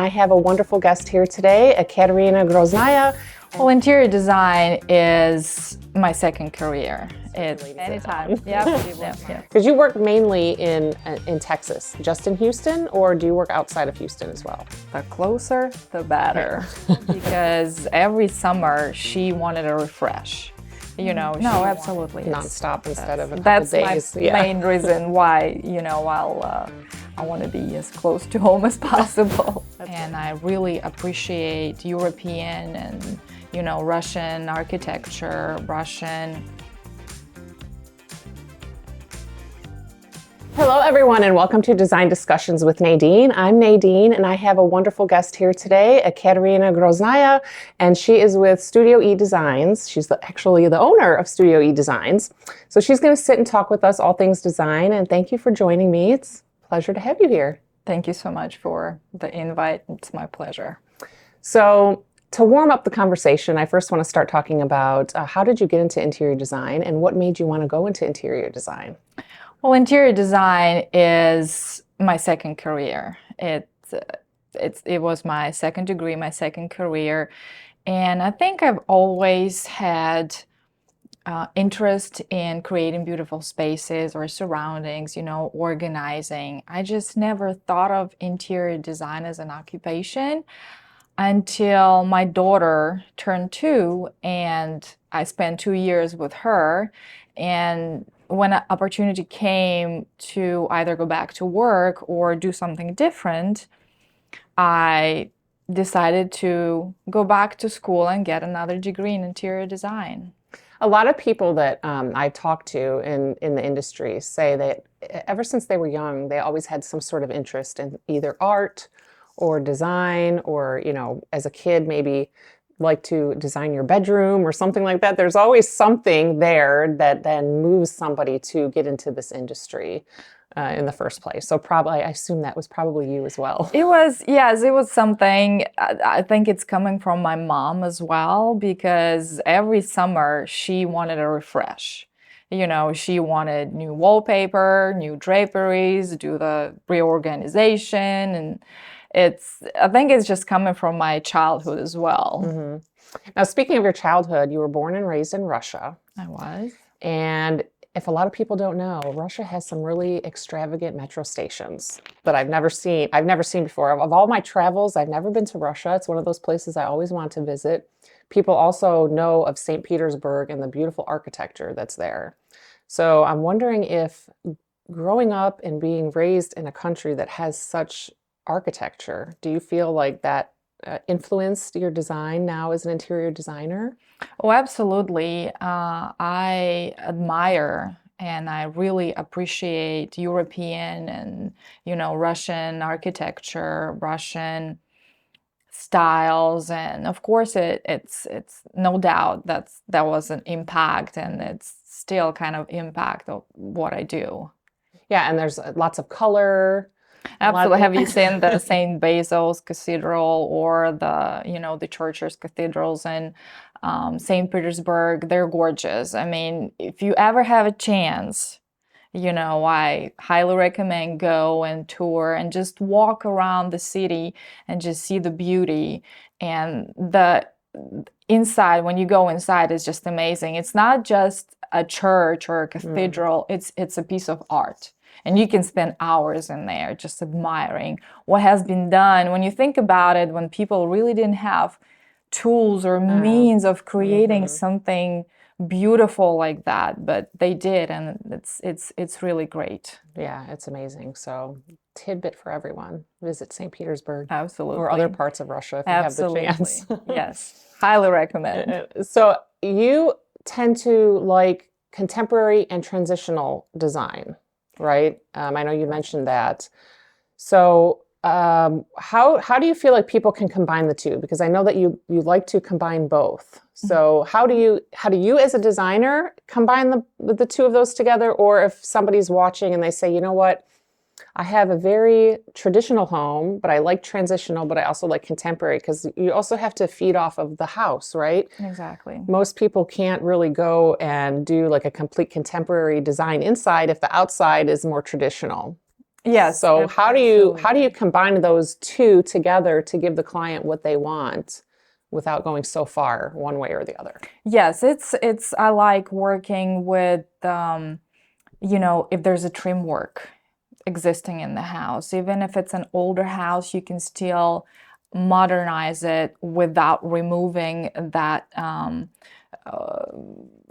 I have a wonderful guest here today, Ekaterina Groznaya. Well, interior design is my second career. It's anytime. Yeah. Because you work mainly in Texas, just in Houston, or do you work outside of Houston as well? The closer, the better. Because every summer she wanted a refresh. You know, No, absolutely. Non-stop instead of a couple That's days. my main reason why, I want to be as close to home as possible. And I really appreciate European and, Russian architecture, Russian. Hello everyone and welcome to Design Discussions with Nadine. I'm Nadine and I have a wonderful guest here today, Ekaterina Groznaya, and she is with Studio E Designs. She's actually the owner of Studio E Designs. So she's going to sit and talk with us all things design, and thank you for joining me. It's a pleasure to have you here. Thank you so much for the invite. It's my pleasure. So to warm up the conversation, I first want to start talking about how did you get into interior design and what made you want to go into interior design? Well, interior design is my second career. It was my second degree, my second career, and I think I've always had interest in creating beautiful spaces or surroundings, organizing. I just never thought of interior design as an occupation until my daughter turned 2, and I spent 2 years with her. And when an opportunity came to either go back to work or do something different, I decided to go back to school and get another degree in interior design. A lot of people that I talk to in the industry say that ever since they were young, they always had some sort of interest in either art or design, or, as a kid, maybe like to design your bedroom or something like that. There's always something there that then moves somebody to get into this industry in the first place. So probably, I assume that was probably you as well. It was, yes, it was something. I think it's coming from my mom as well, because every summer she wanted a refresh. She wanted new wallpaper, new draperies, do the reorganization, and I think it's just coming from my childhood as well. Mm-hmm. Now, speaking of your childhood, you were born and raised in Russia. I was. And if a lot of people don't know, Russia has some really extravagant metro stations that I've never seen before. Of all my travels, I've never been to Russia. It's one of those places I always want to visit. People also know of St. Petersburg and the beautiful architecture that's there. So I'm wondering if growing up and being raised in a country that has such architecture, do you feel like that influenced your design now as an interior designer? Oh, absolutely. I admire and I really appreciate European and, Russian architecture, Russian styles, and of course it's no doubt that was an impact, and it's still kind of impact of what I do. Yeah, and there's lots of color. Absolutely. Have you seen the St. Basil's Cathedral or the churches, cathedrals in St. Petersburg? They're gorgeous. I mean, if you ever have a chance, I highly recommend go and tour and just walk around the city and just see the beauty. And the inside, when you go inside, is just amazing. It's not just a church or a cathedral. It's a piece of art. And you can spend hours in there just admiring what has been done. When you think about it, when people really didn't have tools or means of creating something beautiful like that, but they did, and it's really great. Yeah, it's amazing. So tidbit for everyone: visit St. Petersburg. Absolutely. Or other parts of Russia if you have the chance. Yes, highly recommend. So you tend to like contemporary and transitional design, right? I know you mentioned that. So how do you feel like people can combine the two? Because I know that you like to combine both. So how do you as a designer combine the two of those together? Or if somebody's watching and they say, you know what, I have a very traditional home, but I like transitional, but I also like contemporary, because you also have to feed off of the house, right? Exactly. Most people can't really go and do like a complete contemporary design inside if the outside is more traditional. Yes, So how do you absolutely. combine those two together to give the client what they want without going so far one way or the other? Yes, it's I like working with if there's a trim work existing in the house, even if it's an older house, you can still modernize it without removing that uh,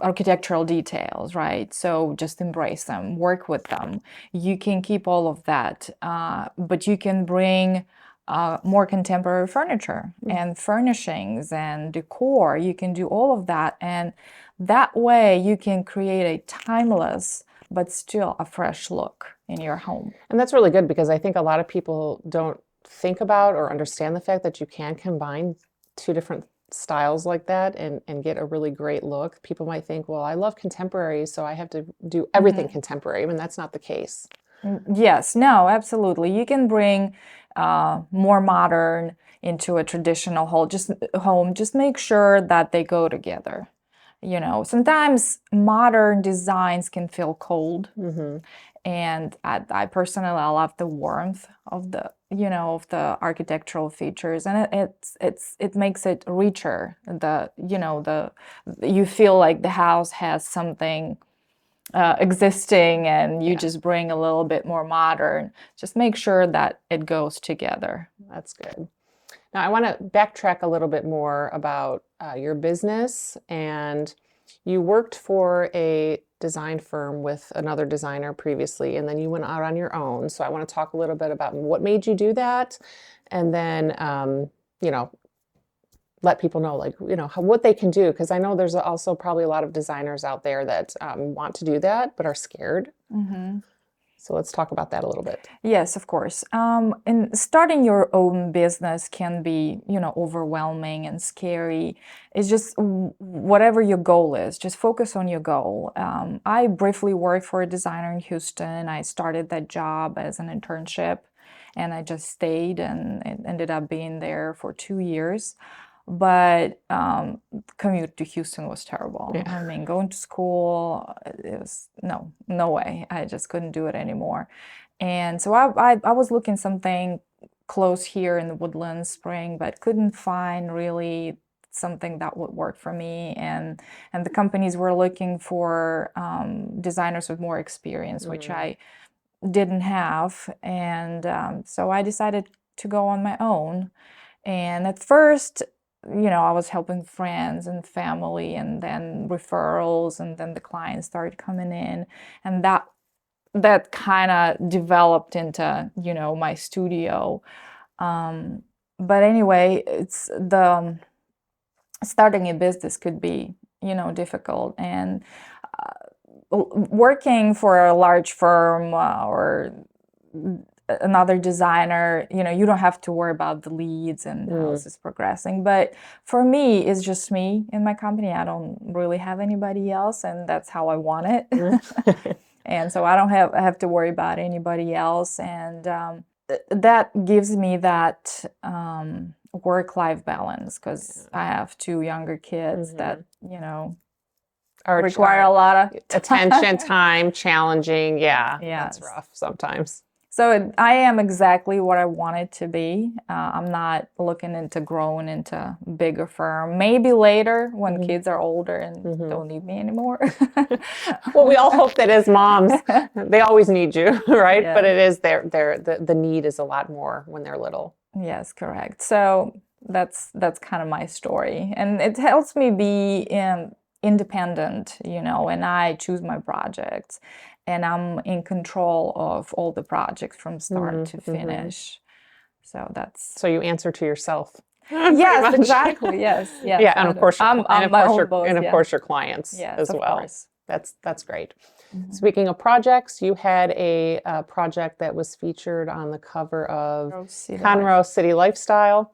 architectural details, right? So just embrace them, work with them. You can keep all of that, but you can bring more contemporary furniture and furnishings and decor. You can do all of that, and that way you can create a timeless but still a fresh look in your home. And that's really good because I think a lot of people don't think about or understand the fact that you can combine two different styles like that and get a really great look. People might think, well, I love contemporary, so I have to do everything contemporary. I mean, that's not the case. Yes, no, absolutely. You can bring more modern into a traditional home. Just make sure that they go together. Sometimes modern designs can feel cold, and I personally I love the warmth of the architectural features, and it makes it richer. You feel like the house has something existing, and you Yeah, just bring a little bit more modern. Just make sure that it goes together. that's good. Now, I want to backtrack a little bit more about your business. And you worked for a design firm with another designer previously, and then you went out on your own. So I want to talk a little bit about what made you do that, and then, you know, let people know, like, what they can do. Because I know there's also probably a lot of designers out there that want to do that, but are scared. So let's talk about that a little bit. Yes, of course. And starting your own business can be, overwhelming and scary. It's just whatever your goal is, just focus on your goal. I briefly worked for a designer in Houston. I started that job as an internship, and I just stayed, and it ended up being there for 2 years. But commute to Houston was terrible. Yeah. I mean, going to school, it was no way. I just couldn't do it anymore. And so I was looking something close here in the Woodlands Spring, but couldn't find really something that would work for me. And the companies were looking for designers with more experience, which I didn't have. And so I decided to go on my own. And at first, I was helping friends and family, and then referrals, and then the clients started coming in, and that kind of developed into my studio. But anyway, it's the starting a business could be difficult, and working for a large firm or another designer, you don't have to worry about the leads and how this is progressing. But for me, it's just me in my company. I don't really have anybody else, and that's how I want it. And so I don't have to worry about anybody else, and that gives me that work-life balance, because I have two younger kids that require a lot of attention, time, challenging. Yeah, that's Yes. rough sometimes. So I am exactly what I wanted to be. I'm not looking into growing into a bigger firm. Maybe later when kids are older and don't need me anymore. Well, we all hope that as moms, they always need you, right? But Yes. it is the need is a lot more when they're little. Yes, correct. So that's kind of my story, and it helps me be independent, and I choose my projects, and I'm in control of all the projects from start to finish. So that's So you answer to yourself. Pretty yes, much. exactly. Yes, yes. Yeah, and of course, I'm my own boss. and of Yeah. course your clients Yes, as of well. course. That's great. Speaking of projects, you had a project that was featured on the cover of Conroe City Lifestyle,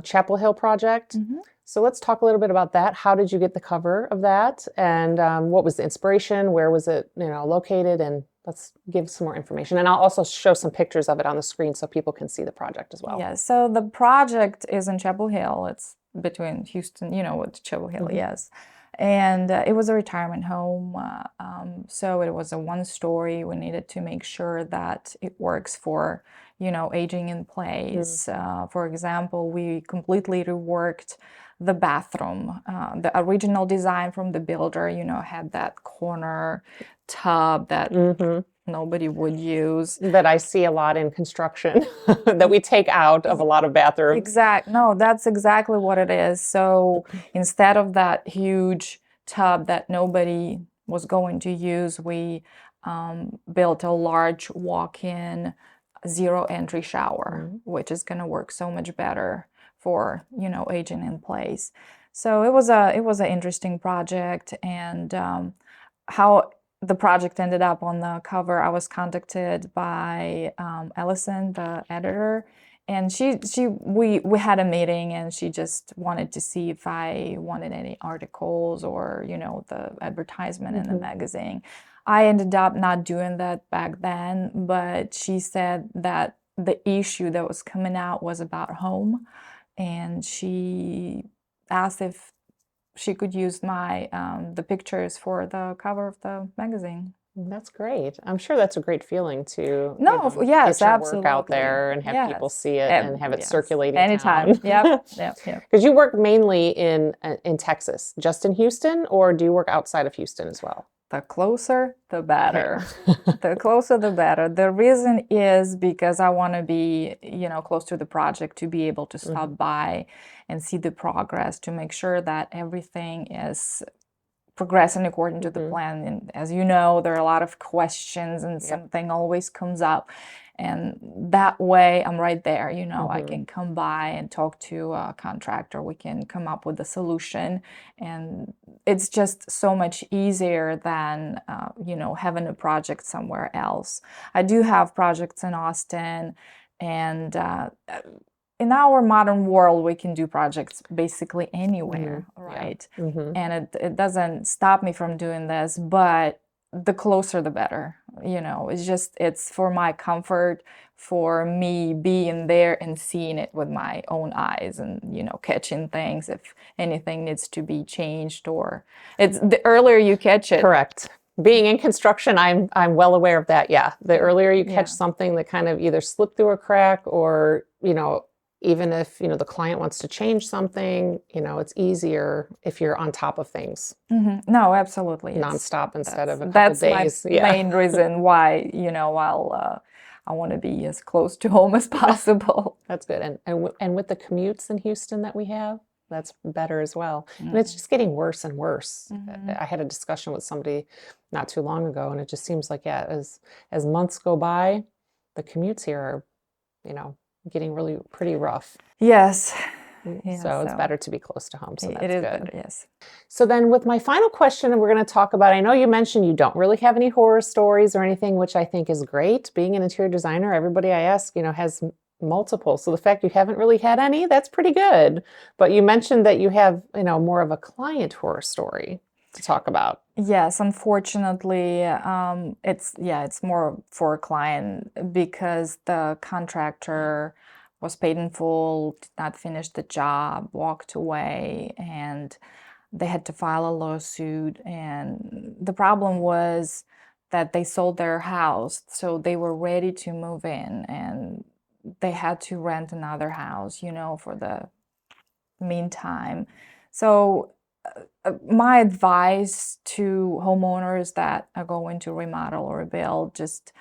Chapel Hill project. So let's talk a little bit about that. How did you get the cover of that, and what was the inspiration? Where was it, located? And let's give some more information. And I'll also show some pictures of it on the screen so people can see the project as well. Yeah. So the project is in Chapel Hill. It's between Houston, with Chapel Hill. Yes. And it was a retirement home. So it was a one-story. We needed to make sure that it works for, aging in place. For example, we completely reworked the bathroom. The original design from the builder, had that corner tub that nobody would use. That I see a lot in construction that we take out of a lot of bathrooms. No, that's exactly what it is. So instead of that huge tub that nobody was going to use, we built a large walk-in zero entry shower, which is going to work so much better for, aging in place. So it was an interesting project. And how the project ended up on the cover, I was contacted by Allison, the editor, and we had a meeting, and she just wanted to see if I wanted any articles or, the advertisement in the magazine. I ended up not doing that back then, but she said that the issue that was coming out was about home, and she asked if she could use my the pictures for the cover of the magazine. That's great. I'm sure that's a great feeling to yes, get your absolutely. work out there and have people see it and have it circulating anytime. town. Yep. Because you work mainly in Texas, just in Houston, or do you work outside of Houston as well? The closer, the better. The closer, the better. The reason is because I want to be, close to the project, to be able to stop by and see the progress, to make sure that everything is progressing according to the plan. And as you know, there are a lot of questions, and something always comes up. And that way, I'm right there. I can come by and talk to a contractor. We can come up with a solution. And it's just so much easier than, having a project somewhere else. I do have projects in Austin. And in our modern world, we can do projects basically anywhere, right? And it doesn't stop me from doing this, but the closer the better. It's for my comfort, for me being there and seeing it with my own eyes, and catching things if anything needs to be changed, or it's the earlier you catch it. Correct. Being in construction, I'm well aware of that. Yeah, the earlier you catch something that kind of either slipped through a crack, or even if the client wants to change something, it's easier if you're on top of things. No, absolutely. Nonstop instead of a couple days. That's my main reason why I want to be as close to home as possible. That's good. And with the commutes in Houston that we have, that's better as well. And it's just getting worse and worse. I had a discussion with somebody not too long ago, and it just seems like as months go by, the commutes here are, getting really pretty rough. Yes. So it's better to be close to home. So that's it is good. better, yes. So then with my final question, we're going to talk about, I know you mentioned you don't really have any horror stories or anything, which I think is great. Being an interior designer, everybody I ask, has multiple. So the fact you haven't really had any, that's pretty good. But you mentioned that you have, more of a client horror story to talk about. Yes, unfortunately, it's more for a client, because the contractor was paid in full, did not finish the job, walked away, and they had to file a lawsuit. And the problem was that they sold their house, so they were ready to move in, and they had to rent another house, for the meantime. So my advice to homeowners that are going to remodel or rebuild, just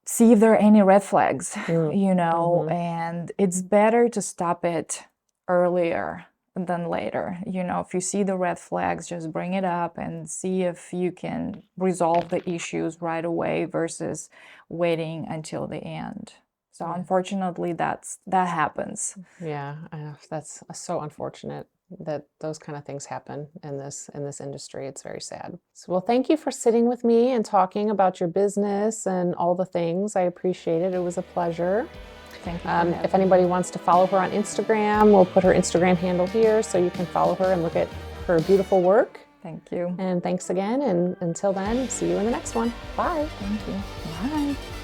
see if there are any red flags, and it's better to stop it earlier than later. If you see the red flags, just bring it up and see if you can resolve the issues right away versus waiting until the end. So unfortunately, that happens. Yeah, that's so unfortunate that those kind of things happen in this industry. It's very sad. So, well, thank you for sitting with me and talking about your business and all the things. I appreciate it. It was a pleasure. Thank you. If anybody wants to follow her on Instagram, we'll put her Instagram handle here so you can follow her and look at her beautiful work. Thank you. And thanks again. And until then, see you in the next one. Bye. Thank you. Bye.